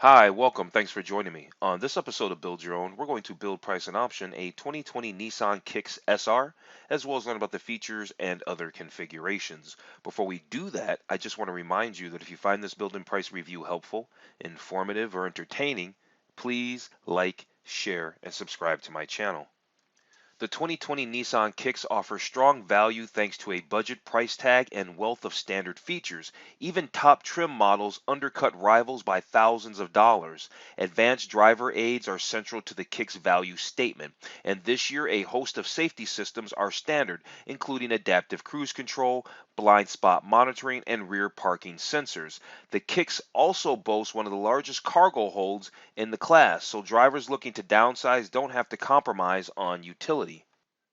Hi, welcome. Thanks for joining me. On this episode of Build Your Own, we're going to build, price, and option a 2020 Nissan Kicks SR, as well as learn about the features and other configurations. Before we do that, I just want to remind you that if you find this build and price review helpful, informative, or entertaining, please like, share, and subscribe to my channel. The 2020 Nissan Kicks offers strong value thanks to a budget price tag and wealth of standard features. Even top trim models undercut rivals by thousands of dollars. Advanced driver aids are central to the Kicks value statement, and this year a host of safety systems are standard, including adaptive cruise control, blind spot monitoring, and rear parking sensors. The Kicks also boasts one of the largest cargo holds in the class, so drivers looking to downsize don't have to compromise on utility.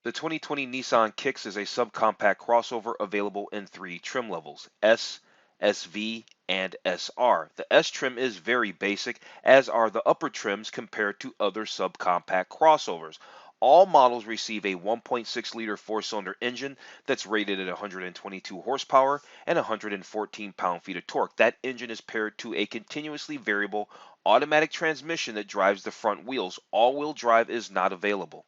The 2020 Nissan Kicks is a subcompact crossover available in three trim levels: S, SV, and SR. The S trim is very basic, as are the upper trims compared to other subcompact crossovers. All models receive a 1.6-liter four-cylinder engine that's rated at 122 horsepower and 114 pound-feet of torque. That engine is paired to a continuously variable automatic transmission that drives the front wheels. All-wheel drive is not available.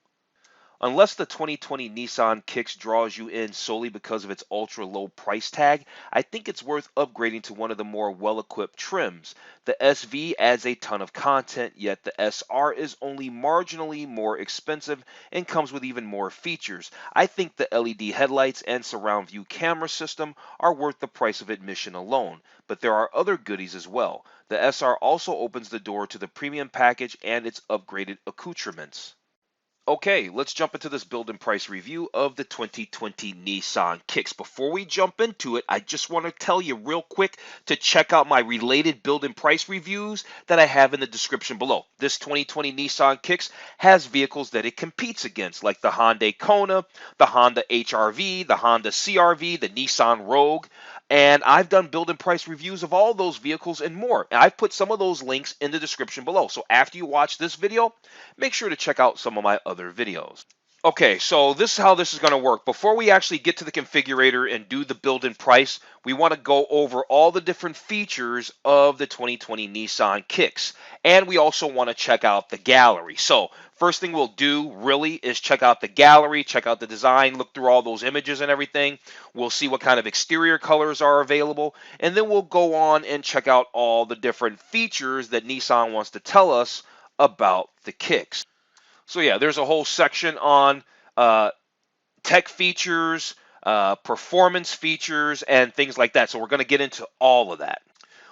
Unless the 2020 Nissan Kicks draws you in solely because of its ultra low price tag, I think it's worth upgrading to one of the more well-equipped trims. The SV adds a ton of content, yet the SR is only marginally more expensive and comes with even more features. I think the LED headlights and surround view camera system are worth the price of admission alone, but there are other goodies as well. The SR also opens the door to the premium package and its upgraded accoutrements. Okay, let's jump into this build and price review of the 2020 Nissan Kicks. Before we jump into it, I just want to tell you real quick to check out my related build and price reviews that I have in the description below. This 2020 Nissan Kicks has vehicles that it competes against, like the Hyundai Kona, the Honda HR-V, the Honda CR-V, the Nissan Rogue, and I've done build and price reviews of all those vehicles and more. And I've put some of those links in the description below. So after you watch this video, make sure to check out some of my other videos. Okay, so this is how this is going to work. Before we actually get to the configurator and do the build and price, we want to go over all the different features of the 2020 Nissan Kicks. And we also want to check out the gallery. So first thing we'll do really is check out the gallery, check out the design, look through all those images and everything. We'll see what kind of exterior colors are available. And then we'll go on and check out all the different features that Nissan wants to tell us about the Kicks. So yeah, there's a whole section on uh, tech features, performance features, and things like that. So we're going to get into all of that.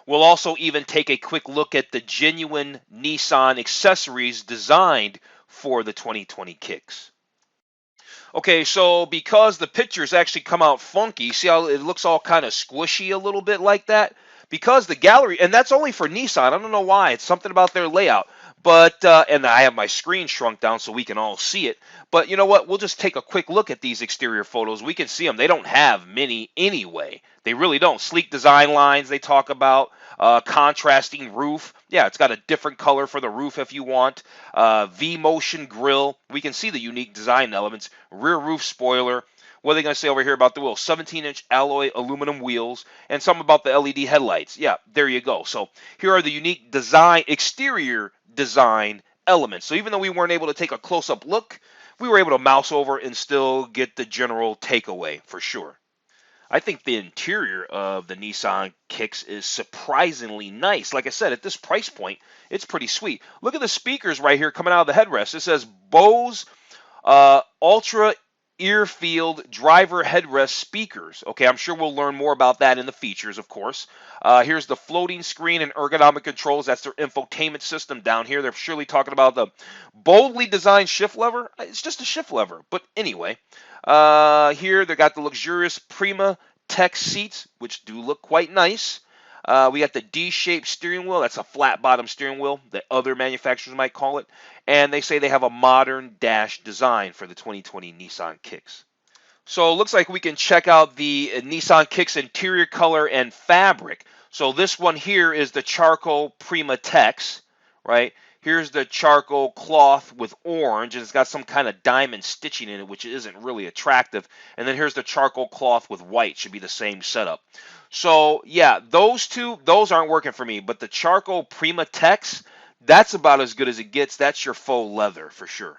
We'll also even take a quick look at the genuine Nissan accessories designed for the 2020 Kicks. Okay, so because the pictures actually come out funky, see how it looks all kind of squishy a little bit like that? Because the gallery, and that's only for Nissan. I don't know why. It's something about their layout. But, and I have my screen shrunk down so we can all see it. But you know what? We'll just take a quick look at these exterior photos. We can see them. They don't have many anyway. They really don't. Sleek design lines they talk about. Contrasting roof. Yeah, it's got a different color for the roof if you want. V-motion grille. We can see the unique design elements. Rear roof spoiler. What are they going to say over here about the wheels? 17-inch alloy aluminum wheels, and some about the LED headlights. Yeah, there you go. So here are the unique design, exterior design elements. So even though we weren't able to take a close-up look, we were able to mouse over and still get the general takeaway for sure. I think the interior of the Nissan Kicks is surprisingly nice. Like I said, at this price point, it's pretty sweet. Look at the speakers right here coming out of the headrest. It says Bose Ultra Earfield driver headrest speakers. Okay, I'm sure we'll learn more about that in the features, of course. Here's the floating screen and ergonomic controls. That's their infotainment system down here. They're surely talking about the boldly designed shift lever. It's just a shift lever, but anyway. Here they got the luxurious Prima tech seats, which do look quite nice. We got the D-shaped steering wheel. That's a flat bottom steering wheel that other manufacturers might call it. And they say they have a modern dash design for the 2020 Nissan Kicks. So it looks like we can check out the Nissan Kicks interior color and fabric. So this one here is the charcoal Prima Tex, right? Here's the charcoal cloth with orange, and it's got some kind of diamond stitching in it, which isn't really attractive. And then here's the charcoal cloth with white. Should be the same setup. So yeah, those aren't working for me. But the charcoal Prima Tex, that's about as good as it gets. That's your faux leather for sure.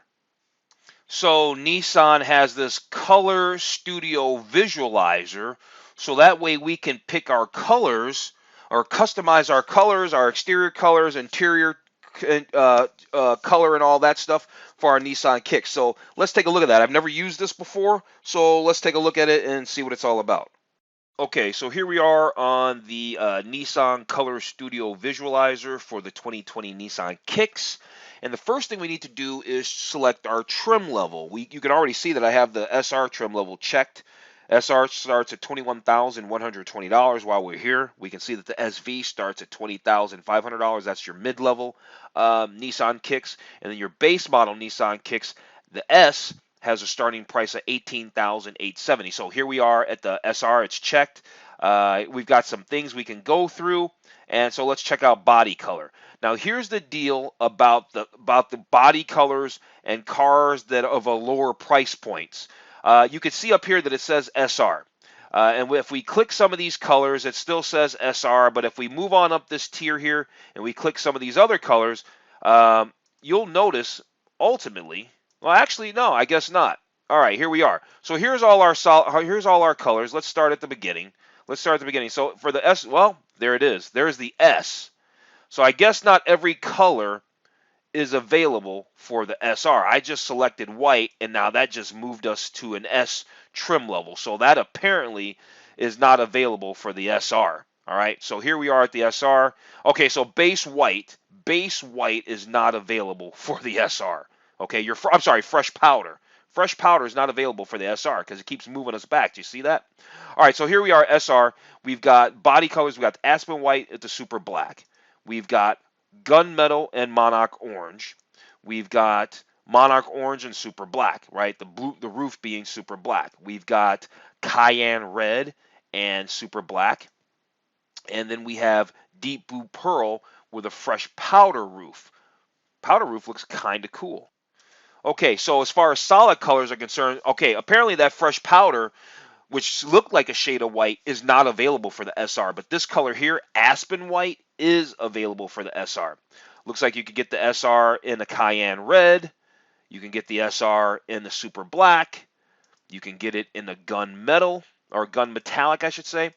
So Nissan has this color studio visualizer, so that way we can pick our colors or customize our colors, our exterior colors, interior color, and all that stuff for our Nissan Kicks. So let's take a look at that. I've never used this before, so let's take a look at it and see what it's all about. Okay, so here we are on the Nissan Color Studio Visualizer for the 2020 Nissan Kicks. And the first thing we need to do is select our trim level. You can already see that I have the SR trim level checked. SR starts at $21,120 while we're here. We can see that the SV starts at $20,500. That's your mid-level Nissan Kicks. And then your base model Nissan Kicks, the S has a starting price of $18,870. So here we are at the SR. It's checked. We've got some things we can go through, and so let's check out body color. Now here's the deal about the body colors and cars that of a lower price points. You can see up here that it says SR. And if we click some of these colors, it still says SR. But if we move on up this tier here and we click some of these other colors, you'll notice ultimately. Well, actually, no, I guess not. All right, here we are. So here's all our colors. Let's start at the beginning. Let's start at the beginning. So for the S, well, there it is. There's the S. So I guess not every color is available for the SR. I just selected white, and now that just moved us to an S trim level. So that apparently is not available for the SR. All right, so here we are at the SR. Okay, so base white is not available for the SR. Okay, I'm sorry, fresh powder. Fresh powder is not available for the SR because it keeps moving us back. Do you see that? All right, so here we are, SR. We've got body colors. We've got aspen white at the super black. We've got gunmetal and monarch orange. We've got monarch orange and super black, right? The roof being super black. We've got cayenne red and super black. And then we have deep blue pearl with a fresh powder roof. Powder roof looks kind of cool. Okay, so as far as solid colors are concerned, okay, apparently that fresh powder, which looked like a shade of white, is not available for the SR. But this color here, aspen white, is available for the SR. Looks like you could get the SR in the cayenne red. You can get the SR in the super black. You can get it in the gun metal, or gun metallic, I should say.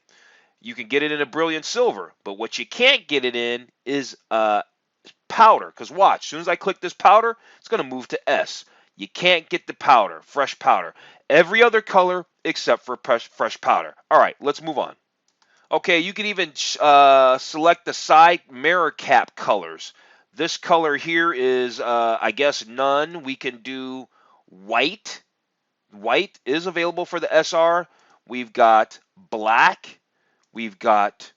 You can get it in a brilliant silver. But what you can't get it in is powder. Because watch, as soon as I click this powder, it's going to move to S. You can't get the powder, fresh powder. Every other color except for fresh powder. All right, let's move on. Okay, you can even select the side mirror cap colors. This color here is, I guess, none. We can do white. White is available for the SR. We've got black. We've got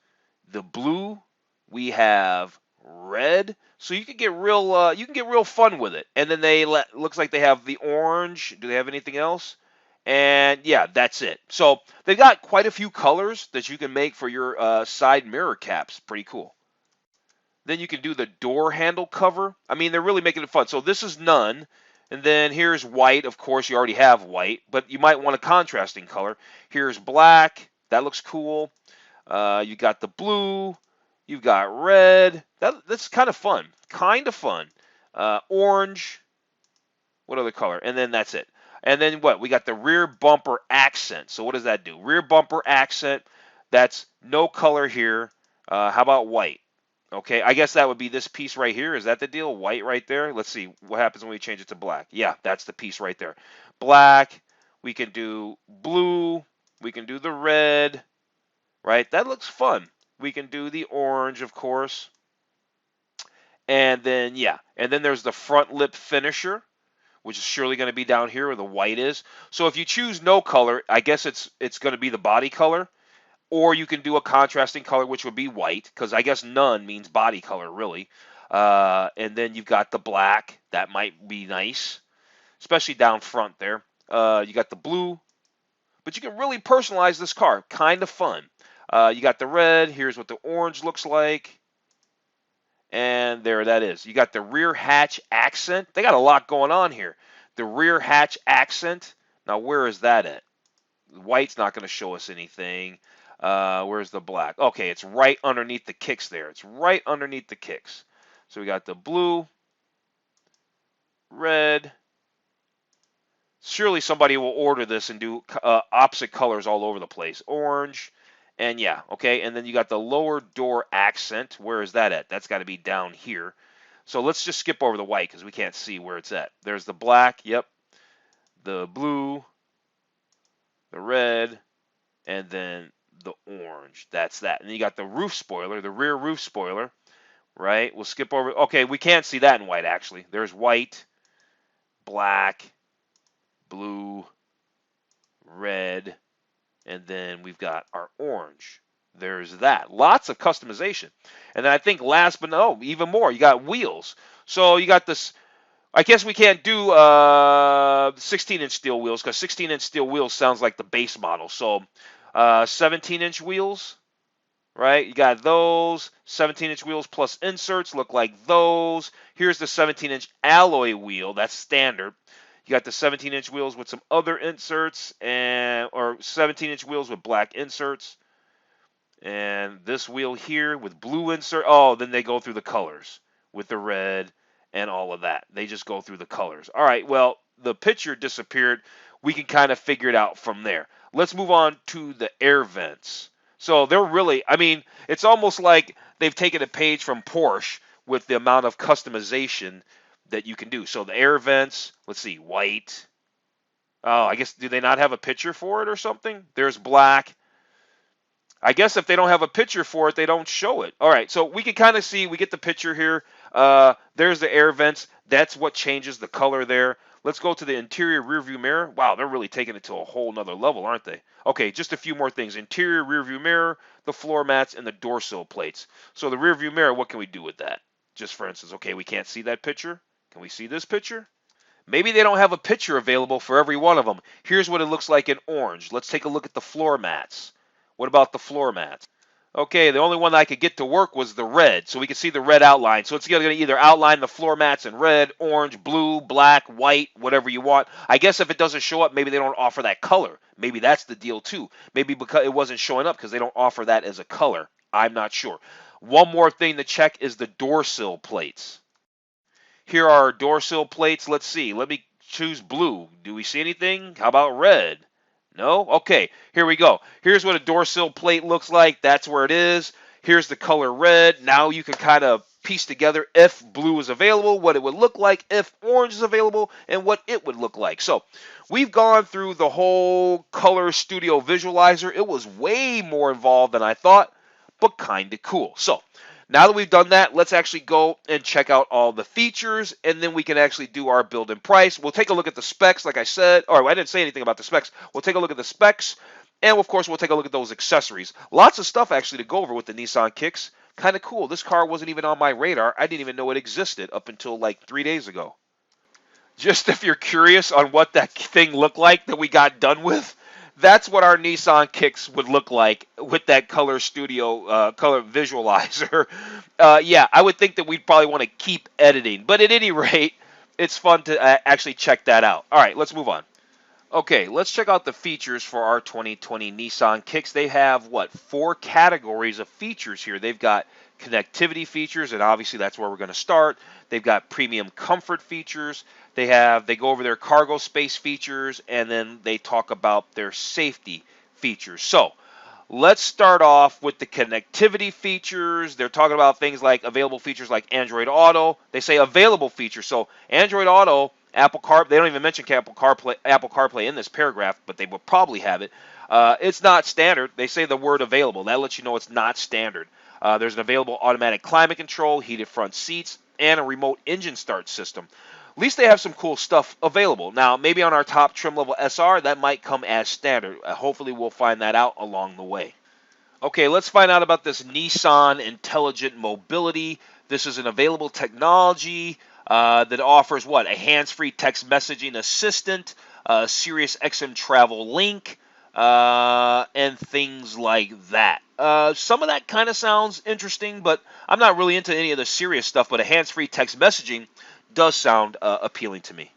the blue. We have red. So you can get real fun with it. And then looks like they have the orange. Do they have anything else? And yeah, that's it. So they've got quite a few colors that you can make for your side mirror caps. Pretty cool. Then you can do the door handle cover. I mean, they're really making it fun. So this is none. And then here's white. Of course, you already have white, but you might want a contrasting color. Here's black. That looks cool. You got the blue. You've got red. That's kind of fun. Kind of fun. Orange. What other color? And then that's it. And then what? We got the rear bumper accent. So what does that do? Rear bumper accent. That's no color here. How about white? Okay, I guess that would be this piece right here. Is that the deal? White right there? Let's see what happens when we change it to black. Yeah, that's the piece right there. Black. We can do blue. We can do the red. Right? That looks fun. We can do the orange, of course. And then, yeah. And then there's the front lip finisher, which is surely going to be down here where the white is. So if you choose no color, I guess it's going to be the body color. Or you can do a contrasting color, which would be white, because I guess none means body color, really. And then you've got the black. That might be nice, especially down front there. You got the blue. But you can really personalize this car. Kind of fun. You got the red. Here's what the orange looks like. And there that is. You got the rear hatch accent. They got a lot going on here. The rear hatch accent. Now, where is that at? White's not going to show us anything. Where's the black? Okay, it's right underneath the kicks there. It's right underneath the kicks. So we got the blue, red. Surely somebody will order this and do opposite colors all over the place. Orange, and yeah, okay. And then you got the lower door accent. Where is that at? That's got to be down here. So let's just skip over the white because we can't see where it's at. There's the black, yep. The blue, the red, and then the orange. That's that. And then you got the roof spoiler, the rear roof spoiler, right? We'll skip over. Okay, we can't see that in white, actually. There's white, black, blue, red, and then we've got our orange. There's that. Lots of customization. And then I think last but no, even more, you got wheels. So you got this. I guess we can't do 16-inch steel wheels because 16-inch steel wheels sounds like the base model. So 17-inch wheels, right? You got those 17-inch wheels plus inserts look like those. Here's the 17-inch alloy wheel. That's standard. You got the 17-inch wheels with some other inserts or 17-inch wheels with black inserts. And this wheel here with blue insert. Oh, then they go through the colors with the red and all of that. They just go through the colors. All right, well, the picture disappeared. We can kind of figure it out from there. Let's move on to the air vents. So they're really, I mean, it's almost like they've taken a page from Porsche with the amount of customization that you can do. So the air vents, let's see, white. Oh, I guess, do they not have a picture for it or something? There's black. I guess if they don't have a picture for it, they don't show it. All right, so we can kind of see, we get the picture here. There's the air vents. That's what changes the color there. Let's go to the interior rear view mirror. Wow, they're really taking it to a whole nother level, aren't they? Okay, just a few more things. Interior rear view mirror, the floor mats, and the door sill plates. So the rear view mirror, what can we do with that? Just for instance, okay, we can't see that picture. Can we see this picture? Maybe they don't have a picture available for every one of them. Here's what it looks like in orange. Let's take a look at the floor mats. What about the floor mats? Okay, the only one that I could get to work was the red, so we could see the red outline. So it's going to either outline the floor mats in red, orange, blue, black, white, whatever you want. I guess if it doesn't show up, maybe they don't offer that color. Maybe that's the deal too. Maybe because it wasn't showing up because they don't offer that as a color. I'm not sure. One more thing to check is the door sill plates. Here are our door sill plates. Let's see. Let me choose blue. Do we see anything? How about red? No? Okay, here we go. Here's what a door sill plate looks like. That's where it is. Here's the color red. Now you can kind of piece together if blue is available, what it would look like, if orange is available, and what it would look like. So we've gone through the whole Color Studio Visualizer. It was way more involved than I thought, but kind of cool. So now that we've done that, let's actually go and check out all the features, and then we can actually do our build and price. We'll take a look at the specs, like I said. Or I didn't say anything about the specs. We'll take a look at the specs, and of course, we'll take a look at those accessories. Lots of stuff actually to go over with the Nissan Kicks. Kind of cool. This car wasn't even on my radar. I didn't even know it existed up until like 3 days ago. Just if you're curious on what that thing looked like that we got done with, that's what our Nissan Kicks would look like with that Color Studio color visualizer. Yeah, I would think that we'd probably want to keep editing. But at any rate, it's fun to actually check that out. All right, let's move on. Okay, let's check out the features for our 2020 Nissan Kicks. They have, what, 4 categories of features here. They've got connectivity features, and obviously that's where we're going to start. They've got premium comfort features. They go over their cargo space features, and then they talk about their safety features. So let's start off with the connectivity features. They're talking about things like available features like Android Auto. They say available features. So Android Auto, Apple CarPlay, they don't even mention Apple CarPlay in this paragraph, but they will probably have it. It's not standard. They say the word available. That lets you know it's not standard. There's an available automatic climate control, heated front seats, and a remote engine start system. At least they have some cool stuff available. Now, maybe on our top trim level SR, that might come as standard. Hopefully, we'll find that out along the way. Okay, let's find out about this Nissan Intelligent Mobility. This is an available technology that offers what? A hands-free text messaging assistant, a Sirius XM travel link, and things like that. Some of that kind of sounds interesting, but I'm not really into any of the serious stuff, but a hands-free text messaging does sound appealing to me.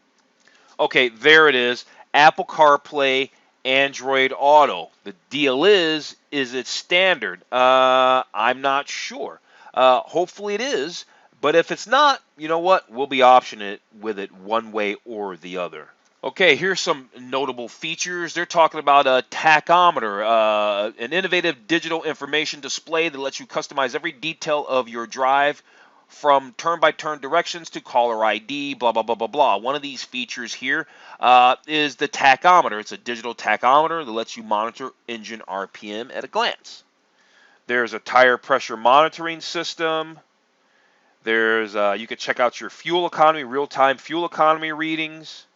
Okay, there it is. Apple CarPlay Android Auto. The deal is it standard? I'm not sure. Hopefully it is, but if it's not, you know what? We'll be optioning it with it one way or the other. Okay, here's some notable features. They're talking about a tachometer, an innovative digital information display that lets you customize every detail of your drive from turn-by-turn directions to caller ID, blah, blah, blah, blah, blah. One of these features here is the tachometer. It's a digital tachometer that lets you monitor engine RPM at a glance. There's a tire pressure monitoring system. There's you can check out your fuel economy, real-time fuel economy readings.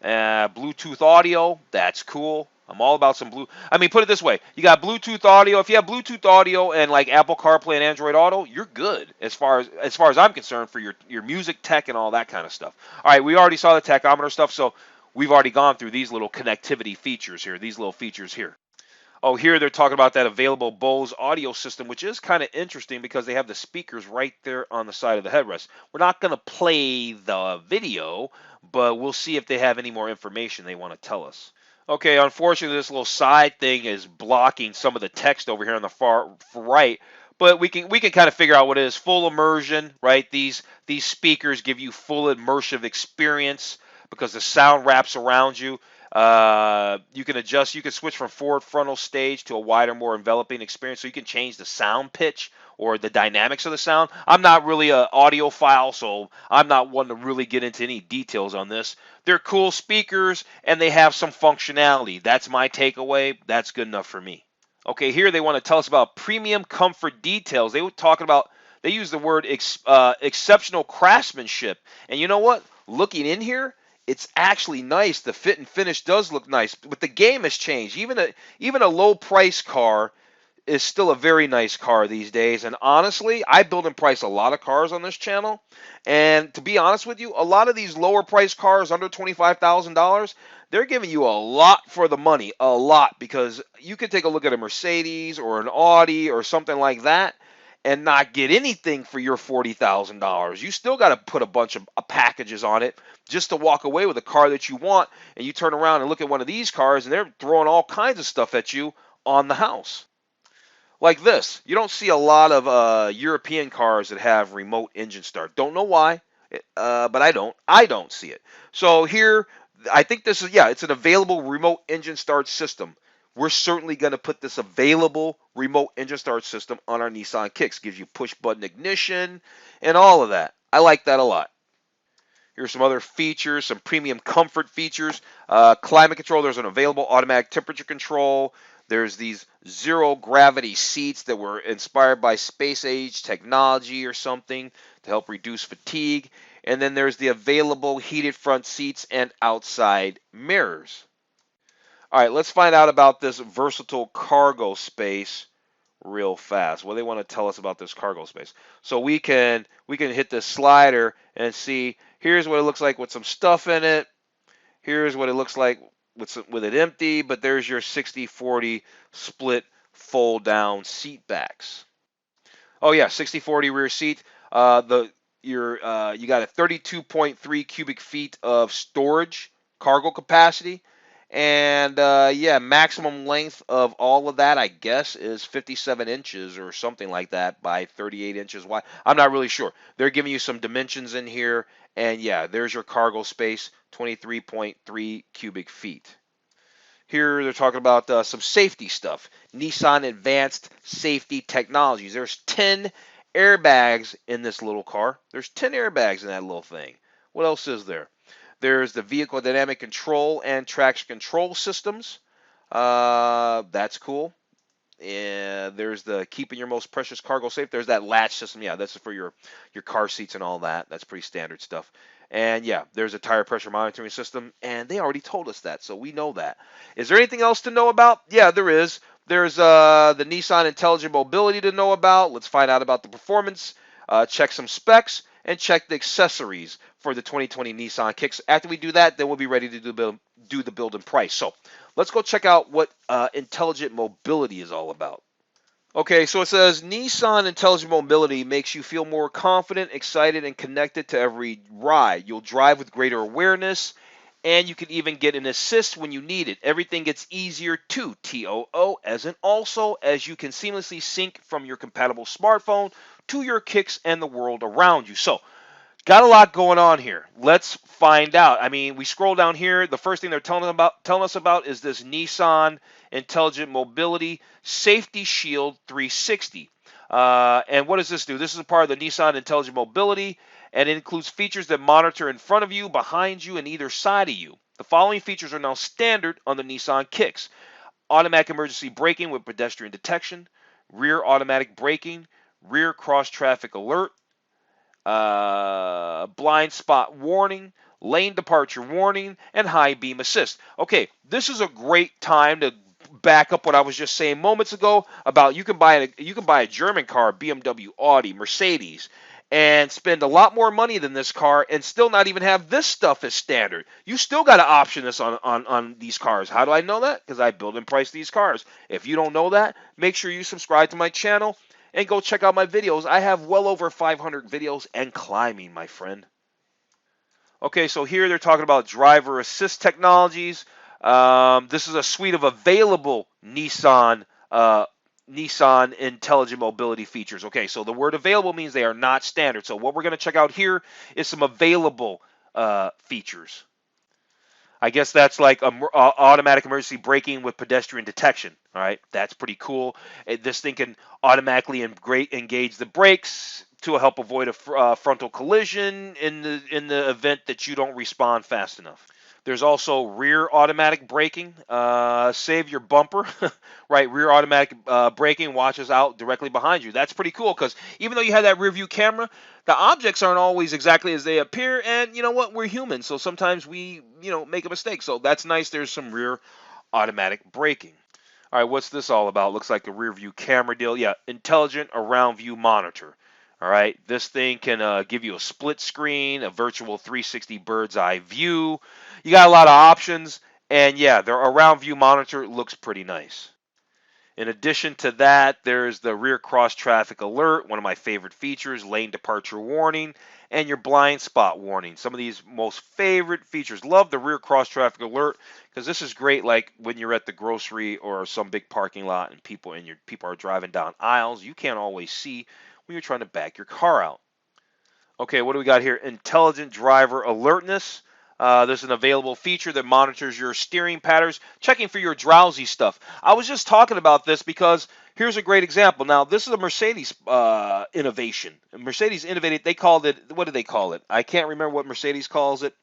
Bluetooth audio, that's cool. I'm all about some I mean, put it this way: you got Bluetooth audio. If you have Bluetooth audio and like Apple CarPlay and Android Auto, you're good as far as I'm concerned for your music tech and all that kind of stuff. All right, we already saw the tachometer stuff, so we've already gone through these little connectivity features here. These little features here. Oh, here they're talking about that available Bose audio system, which is kind of interesting because they have the speakers right there on the side of the headrest. We're not going to play the video, but we'll see if they have any more information they want to tell us. Okay, unfortunately, this little side thing is blocking some of the text over here on the far right, but we can kind of figure out what it is. Full immersion, right? These speakers give you full immersive experience because the sound wraps around you. You can adjust. You can switch from forward frontal stage to a wider, more enveloping experience. So you can change the sound pitch or the dynamics of the sound. I'm not really an audiophile, so I'm not one to really get into any details on this. They're cool speakers and they have some functionality. That's my takeaway. That's good enough for me. Okay, here they want to tell us about premium comfort details. They were talking about. They use the word exceptional craftsmanship. And you know what? Looking in here, it's actually nice. The fit and finish does look nice, but the game has changed. Even a low price car is still a very nice car these days. And honestly, I build and price a lot of cars on this channel. And to be honest with you, a lot of these lower price cars under $25,000, they're giving you a lot for the money, a lot, because you could take a look at a Mercedes or an Audi or something like that and not get anything for your $40,000. You still got to put a bunch of packages on it just to walk away with a car that you want. And you turn around and look at one of these cars and they're throwing all kinds of stuff at you on the house. Like this. You don't see a lot of European cars that have remote engine start. Don't know why, but I don't. I don't see it. So here, I think this is, yeah, it's an available remote engine start system. We're certainly going to put this available remote engine start system on our Nissan Kicks. Gives you push button ignition and all of that. I like that a lot. Here's some other features, some premium comfort features. Climate control, there's an available automatic temperature control. There's these zero gravity seats that were inspired by space age technology or something to help reduce fatigue. And then there's the available heated front seats and outside mirrors. All right, let's find out about this versatile cargo space real fast. What do they want to tell us about this cargo space? So we can hit this slider and see. Here's what it looks like with some stuff in it. Here's what it looks like with it empty. But there's your 60-40 split fold down seat backs. Oh yeah, 60-40 rear seat. You got a 32.3 cubic feet of storage cargo capacity. And yeah, maximum length of all of that, I guess, is 57 inches or something like that by 38 inches wide. I'm not really sure. They're giving you some dimensions in here. And yeah, there's your cargo space, 23.3 cubic feet. Here they're talking about some safety stuff. Nissan Advanced Safety Technologies. There's 10 airbags in this little car. There's 10 airbags in that little thing. What else is there? There's the vehicle dynamic control and traction control systems. That's cool. And there's the keeping your most precious cargo safe. There's that latch system. Yeah, that's for your car seats and all that. That's pretty standard stuff. And yeah, there's a tire pressure monitoring system. And they already told us that, so we know that. Is there anything else to know about? Yeah, there is. There's the Nissan Intelligent Mobility to know about. Let's find out about the performance. Check some specs and check the accessories for the 2020 Nissan Kicks. After we do that, then we'll be ready to do the build and price. So let's go check out what intelligent mobility is all about. Okay, so it says Nissan Intelligent Mobility makes you feel more confident, excited, and connected to every ride. You'll drive with greater awareness And you can even get an assist when you need it. Everything gets easier too, TOO, as in also as you can seamlessly sync from your compatible smartphone to your Kicks and the world around you. So, got a lot going on here. Let's find out. I mean, we scroll down here. The first thing they're telling us about is this Nissan Intelligent Mobility Safety Shield 360. And what does this do? This is a part of the Nissan Intelligent Mobility, and it includes features that monitor in front of you, behind you, and either side of you. The following features are now standard on the Nissan Kicks: automatic emergency braking with pedestrian detection, rear automatic braking, rear cross traffic alert, blind spot warning, lane departure warning, and high beam assist. Okay, this is a great time to back up what I was just saying moments ago about you can buy a German car, BMW, Audi, Mercedes, and spend a lot more money than this car and still not even have this stuff as standard. You still got to option this on these cars. How do I know that? Because I build and price these cars. If you don't know that, make sure you subscribe to my channel and go check out my videos. I have well over 500 videos and climbing, my friend. Okay, so here they're talking about driver assist technologies. This is a suite of available Nissan Intelligent Mobility features. Okay, so the word available means they are not standard. So what we're going to check out here is some available features. I guess that's like automatic emergency braking with pedestrian detection. All right, that's pretty cool. This thing can automatically engage the brakes to help avoid a frontal collision in the event that you don't respond fast enough. There's also rear automatic braking. Save your bumper, right? Rear automatic braking watches out directly behind you. That's pretty cool because even though you have that rear view camera, the objects aren't always exactly as they appear. And you know what? We're human, so sometimes we, make a mistake. So that's nice. There's some rear automatic braking. All right, what's this all about? Looks like a rear view camera deal. Yeah, intelligent around view monitor. All right, this thing can give you a split screen, a virtual 360 bird's eye view. You got a lot of options, and yeah, their around view monitor looks pretty nice. In addition to that, there's the rear cross traffic alert, one of my favorite features, lane departure warning, and your blind spot warning. Some of these most favorite features. Love the rear cross traffic alert because this is great like when you're at the grocery or some big parking lot and people are driving down aisles. You can't always see when you're trying to back your car out. Okay, what do we got here? Intelligent driver alertness. There's an available feature that monitors your steering patterns, checking for your drowsy stuff. I was just talking about this because here's a great example. Now, this is a Mercedes innovation. Mercedes innovated. They called it. What did they call it? I can't remember what Mercedes calls it,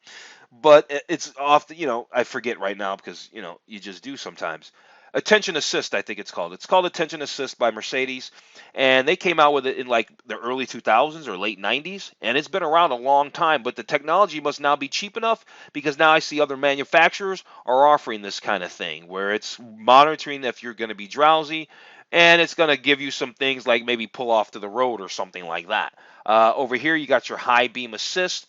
but it's off the. I forget right now because you just do sometimes. Attention Assist, I think it's called. It's called Attention Assist by Mercedes, and they came out with it in like the early 2000s or late 90s, and it's been around a long time. But the technology must now be cheap enough because now I see other manufacturers are offering this kind of thing where it's monitoring if you're going to be drowsy, and it's going to give you some things like maybe pull off to the road or something like that. Over here, you got your high beam assist,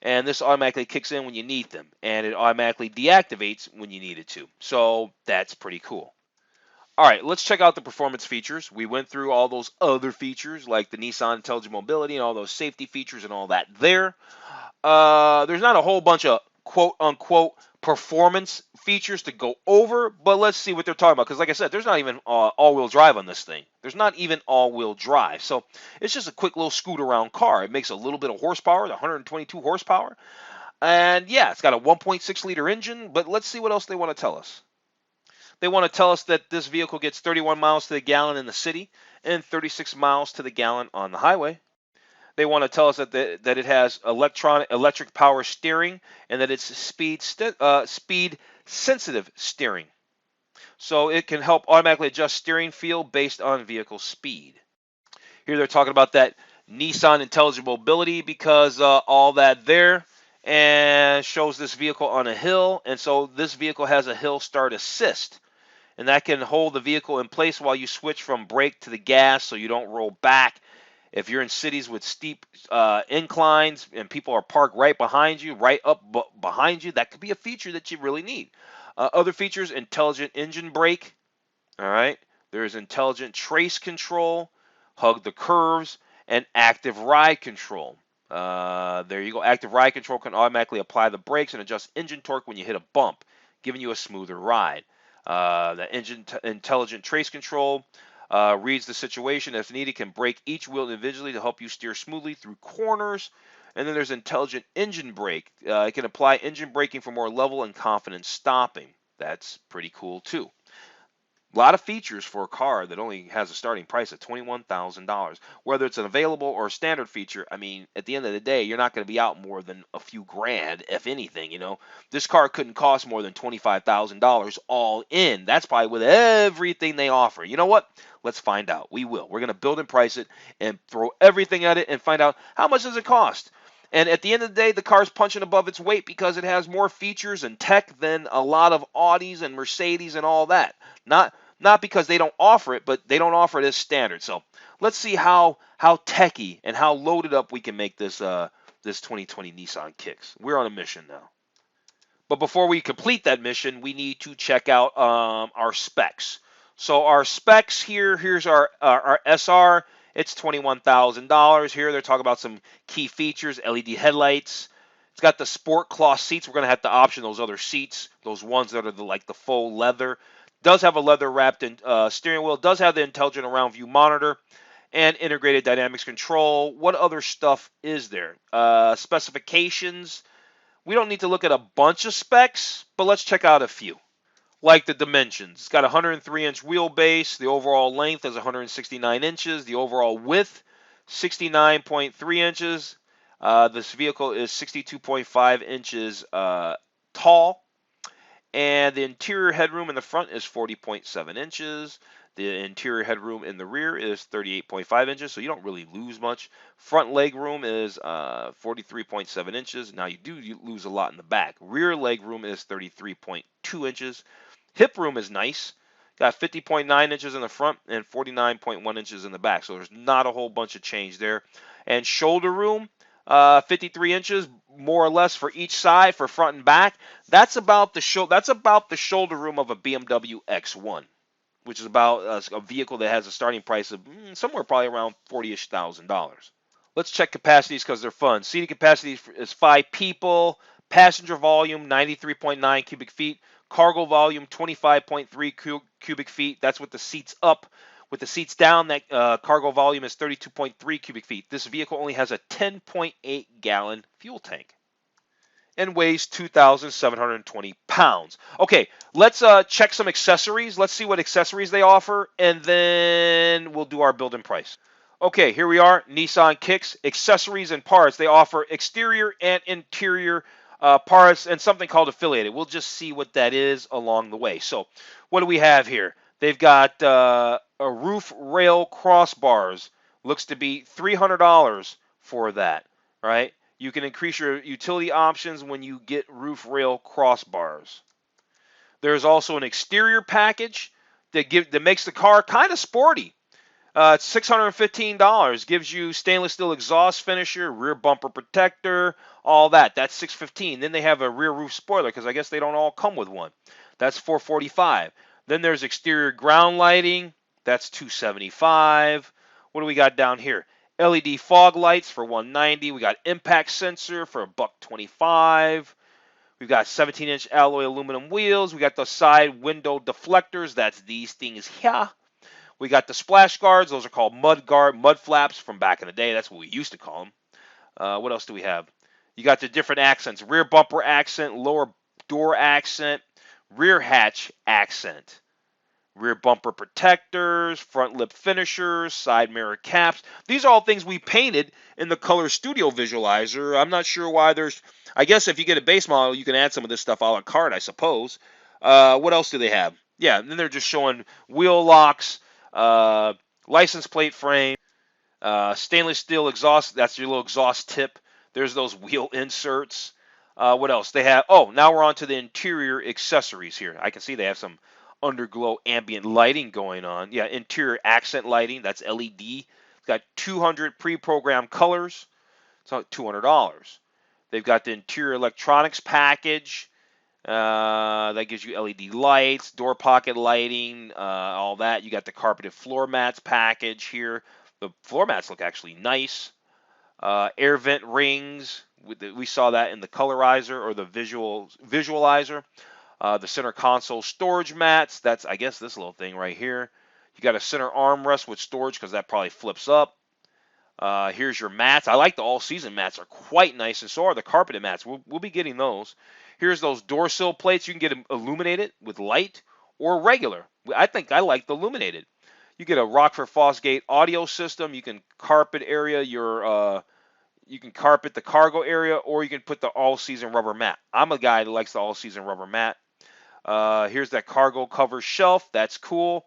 and this automatically kicks in when you need them, and it automatically deactivates when you need it to. So that's pretty cool. All right, let's check out the performance features. We went through all those other features like the Nissan Intelligent Mobility and all those safety features and all that there. There's not a whole bunch of quote unquote performance features to go over, but let's see what they're talking about. Because, like I said, there's not even all-wheel drive on this thing. There's not even all-wheel drive, so it's just a quick little scoot-around car. It makes a little bit of horsepower, 122 horsepower, and yeah, it's got a 1.6-liter engine. But let's see what else they want to tell us. They want to tell us that this vehicle gets 31 miles to the gallon in the city and 36 miles to the gallon on the highway. They want to tell us that it has electric power steering and that it's speed sensitive steering. So it can help automatically adjust steering feel based on vehicle speed. Here they're talking about that Nissan Intelligent Mobility because all that there and shows this vehicle on a hill, and so this vehicle has a hill start assist, and that can hold the vehicle in place while you switch from brake to the gas so you don't roll back. If you're in cities with steep inclines and people are parked right behind you, right up behind you, that could be a feature that you really need. Other features: intelligent engine brake. All right. There's intelligent trace control, hug the curves, and active ride control. There you go. Active ride control can automatically apply the brakes and adjust engine torque when you hit a bump, giving you a smoother ride. The engine intelligent trace control reads the situation. If needed, can brake each wheel individually to help you steer smoothly through corners. And then there's intelligent engine brake. It can apply engine braking for more level and confident stopping. That's pretty cool too. A lot of features for a car that only has a starting price of $21,000. Whether it's an available or a standard feature, I mean, at the end of the day, you're not going to be out more than a few grand, if anything, you know. This car couldn't cost more than $25,000 all in. That's probably with everything they offer. You know what? Let's find out. We will. We're going to build and price it and throw everything at it and find out how much does it cost. And at the end of the day, the car's punching above its weight because it has more features and tech than a lot of Audis and Mercedes and all that. Not because they don't offer it, but they don't offer it as standard. So let's see how techy and how loaded up we can make this 2020 Nissan Kicks. We're on a mission now. But before we complete that mission, we need to check out our specs. So our specs here's our SR. It's $21,000. Here they're talking about some key features: LED headlights. It's got the sport cloth seats. We're gonna have to option those other seats, those ones that are like the faux leather. Does have a leather wrapped in, steering wheel. Does have the intelligent around view monitor and integrated dynamics control. What other stuff is there? Specifications. We don't need to look at a bunch of specs, but let's check out a few. Like the dimensions. It's got a 103-inch wheelbase. The overall length is 169 inches. The overall width, 69.3 inches. This vehicle is 62.5 inches tall. And the interior headroom in the front is 40.7 inches. The interior headroom in the rear is 38.5 inches, so you don't really lose much. Front leg room is 43.7 inches. Now you lose a lot in the back. Rear leg room is 33.2 inches. Hip room is nice. Got 50.9 inches in the front and 49.1 inches in the back, so there's not a whole bunch of change there. And shoulder room, 53 inches more or less for each side for front and back. That's about the shoulder room of a BMW X1, which is about a vehicle that has a starting price of somewhere probably around $40-ish thousand. Let's check capacities because they're fun. Seating capacity is 5 people. Passenger volume 93.9 cubic feet. Cargo volume 25.3 cubic feet. That's with the seats up. With the seats down, that cargo volume is 32.3 cubic feet. This vehicle only has a 10.8 gallon fuel tank and weighs 2,720 pounds. Okay, let's check some accessories. Let's see what accessories they offer, and then we'll do our build and price. Okay, here we are, Nissan Kicks, accessories and parts. They offer exterior and interior parts and something called affiliated. We'll just see what that is along the way. So what do we have here? They've got a roof rail crossbars. Looks to be $300 for that, right? You can increase your utility options when you get roof rail crossbars. There's also an exterior package that makes the car kind of sporty. It's $615. Gives you stainless steel exhaust finisher, rear bumper protector, all that. That's $615. Then they have a rear roof spoiler because I guess they don't all come with one. That's $445. Then there's exterior ground lighting. That's $275. What do we got down here? LED fog lights for $190. We got impact sensor for $125. We've got 17-inch alloy aluminum wheels. We got the side window deflectors. That's these things here. We got the splash guards. Those are called mud flaps from back in the day. That's what we used to call them. What else do we have? You got the different accents. Rear bumper accent, lower door accent, rear hatch accent. Rear bumper protectors, front lip finishers, side mirror caps. These are all things we painted in the Color Studio Visualizer. I'm not sure why I guess if you get a base model, you can add some of this stuff a la carte, I suppose. What else do they have? Yeah, and then they're just showing wheel locks, license plate frame, stainless steel exhaust. That's your little exhaust tip. There's those wheel inserts. What else? They have, now we're on to the interior accessories here. I can see they have some underglow ambient lighting going on. Yeah, interior accent lighting. That's LED. It's got 200 pre-programmed colors. It's about $200. They've got the interior electronics package. That gives you LED lights, door pocket lighting, all that. You got the carpeted floor mats package here. The floor mats look actually nice. Air vent rings. We saw that in the colorizer or the visualizer. The center console storage mats. That's, I guess, this little thing right here. You got a center armrest with storage because that probably flips up. Here's your mats. I like the all-season mats. Are quite nice, and so are the carpeted mats. We'll be getting those. Here's those door sill plates. You can get them illuminated with light or regular. I think I like the illuminated. You get a Rockford Fosgate audio system. You can carpet area your you can carpet the cargo area, or you can put the all-season rubber mat. I'm a guy that likes the all-season rubber mat. Here's that cargo cover shelf. That's cool.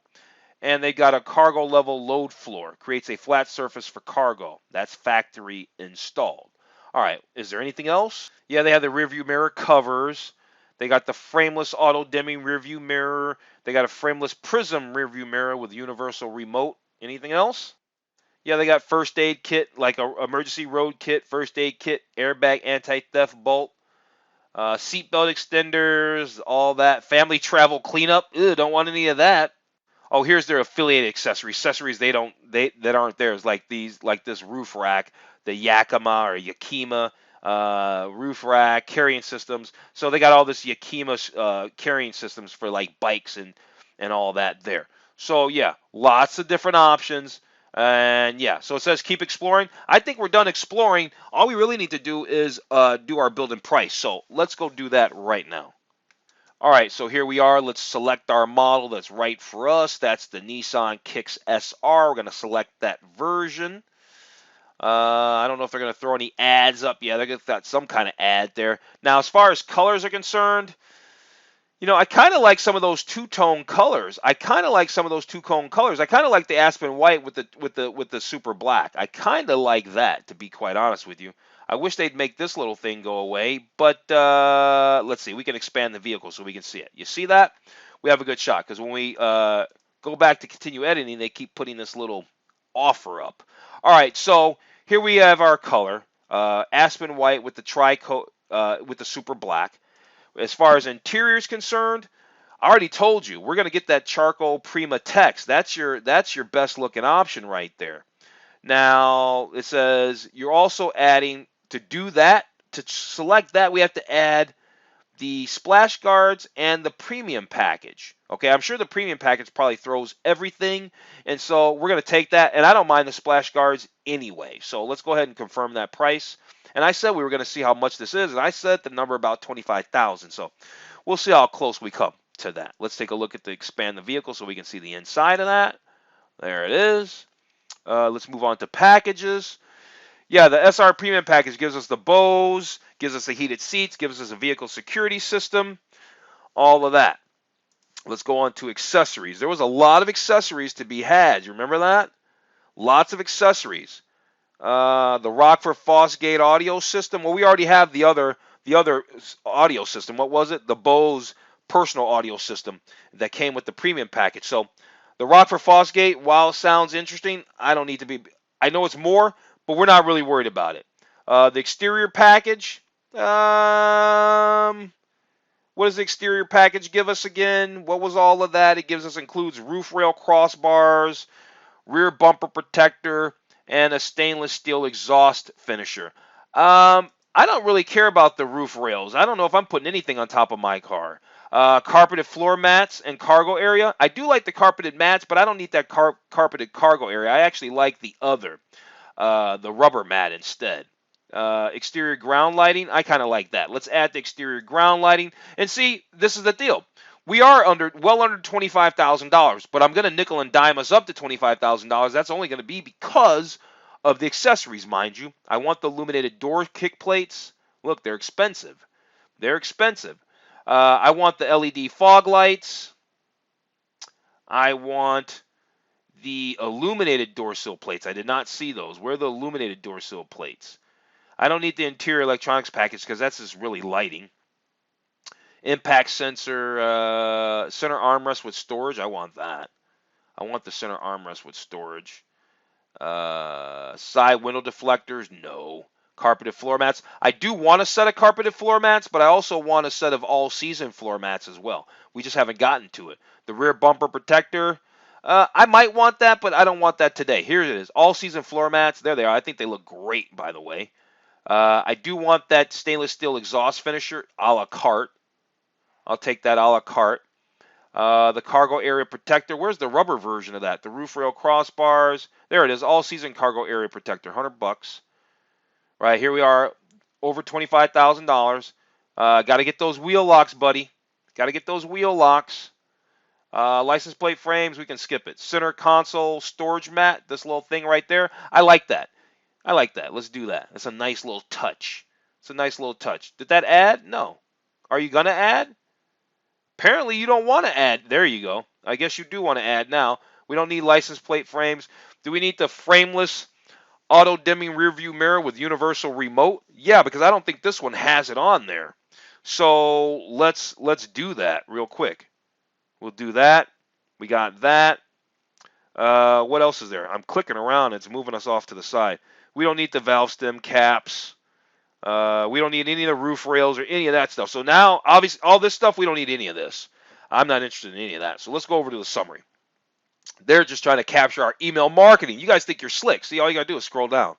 And they got a cargo level load floor. Creates a flat surface for cargo. That's factory installed. All right, is there anything else? Yeah, they have the rear view mirror covers. They got the frameless auto dimming rear view mirror. They got a frameless prism rear view mirror with universal remote. Anything else? Yeah, they got first aid kit, like a emergency road kit, first aid kit, airbag, anti-theft bolt, seatbelt extenders, all that. Family travel cleanup. Ew, don't want any of that. Oh, here's their affiliated accessories. Accessories that aren't theirs, like this roof rack, the Yakima or Yakima roof rack carrying systems. So they got all this Yakima carrying systems for like bikes and all that there. So yeah, lots of different options. And yeah, so it says keep exploring. I think we're done exploring. All we really need to do is do our build and price. So let's go do that right now. All right, so here we are. Let's select our model that's right for us. That's the Nissan Kicks SR. We're going to select that version. I don't know if they're going to throw any ads up. Yeah, they're going to got some kind of ad there. Now, as far as colors are concerned, you know, I kind of like some of those two-tone colors. I kind of like the aspen white with the super black. I kind of like that, to be quite honest with you. I wish they'd make this little thing go away, but let's see. We can expand the vehicle so we can see it. You see that? We have a good shot because when we go back to continue editing, they keep putting this little offer up. All right, so here we have our color, aspen white with the tri-coat with the super black. As far as interior is concerned, I already told you we're going to get that charcoal Prima text. That's your best looking option right there. Now it says you're also adding to do that. To select that, we have to add the splash guards and the premium package. Okay, I'm sure the premium package probably throws everything, and so we're going to take that. And I don't mind the splash guards anyway. So let's go ahead and confirm that price. And I said we were going to see how much this is, and I said the number about 25,000. So we'll see how close we come to that. Let's take a look at the expand the vehicle so we can see the inside of that. There it is. Let's move on to packages. Yeah, the SR Premium package gives us the Bose, gives us the heated seats, gives us a vehicle security system, all of that. Let's go on to accessories. There was a lot of accessories to be had. You remember that? Lots of accessories. The Rockford Fosgate audio system. Well, we already have the other audio system. What was it? The Bose personal audio system that came with the premium package. So the Rockford Fosgate, while it sounds interesting, I don't need to be. I know it's more, but we're not really worried about it. The exterior package. What does the exterior package give us again? What was all of that? It includes roof rail crossbars, rear bumper protector, and a stainless steel exhaust finisher. I don't really care about the roof rails. I don't know if I'm putting anything on top of my car. Carpeted floor mats and cargo area. I do like the carpeted mats, but I don't need that carpeted cargo area. I actually like the other, the rubber mat instead. Exterior ground lighting. I kind of like that. Let's add the exterior ground lighting. And see, this is the deal. We are well under $25,000, but I'm going to nickel and dime us up to $25,000. That's only going to be because of the accessories, mind you. I want the illuminated door kick plates. Look, they're expensive. They're expensive. I want the LED fog lights. I want the illuminated door sill plates. I did not see those. Where are the illuminated door sill plates? I don't need the interior electronics package because that's just really lighting. Impact sensor, center armrest with storage. I want that. I want the center armrest with storage. Side window deflectors. No. Carpeted floor mats. I do want a set of carpeted floor mats, but I also want a set of all-season floor mats as well. We just haven't gotten to it. The rear bumper protector. I might want that, but I don't want that today. Here it is. All season floor mats. There they are. I think they look great, by the way. I do want that stainless steel exhaust finisher a la carte. I'll take that a la carte. The cargo area protector. Where's the rubber version of that? The roof rail crossbars. There it is. All season cargo area protector. $100. Right, here we are. Over $25,000. Got to get those wheel locks, buddy. Got to get those wheel locks. License plate frames, we can skip it. Center console storage mat, this little thing right there. I like that. I like that. Let's do that. It's a nice little touch. It's a nice little touch. Did that add? No. Are you going to add? Apparently you don't want to add. There you go. I guess you do want to add now. We don't need license plate frames. Do we need the frameless auto dimming rear view mirror with universal remote? Yeah, because I don't think this one has it on there. So let's do that real quick. We'll do that. We got that. What else is there? I'm clicking around. It's moving us off to the side. We don't need the valve stem caps. We don't need any of the roof rails or any of that stuff. So now, obviously, all this stuff, we don't need any of this. I'm not interested in any of that. So let's go over to the summary. They're just trying to capture our email marketing. You guys think you're slick. See, all you got to do is scroll down.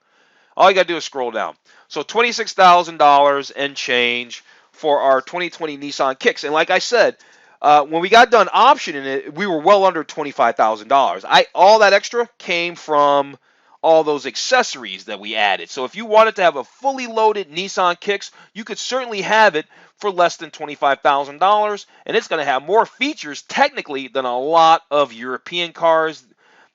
All you got to do is scroll down. So $26,000 and change for our 2020 Nissan Kicks. And like I said, when we got done optioning it, we were well under $25,000. All that extra came from all those accessories that we added. So if you wanted to have a fully loaded Nissan Kicks, you could certainly have it for less than $25,000, and it's going to have more features technically than a lot of European cars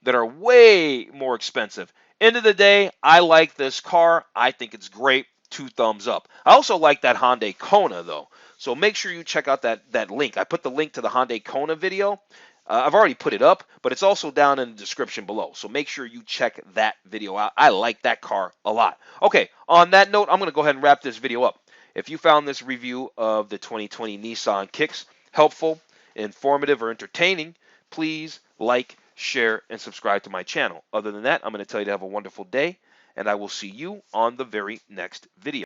that are way more expensive. End of the day, I like this car. I think it's great. 2 thumbs up. I also like that Hyundai Kona though. So make sure you check out that link. I put the link to the Hyundai Kona video. I've already put it up, but it's also down in the description below. So make sure you check that video out. I like that car a lot. Okay, on that note, I'm going to go ahead and wrap this video up. If you found this review of the 2020 Nissan Kicks helpful, informative, or entertaining, please like, share, and subscribe to my channel. Other than that, I'm going to tell you to have a wonderful day, and I will see you on the very next video.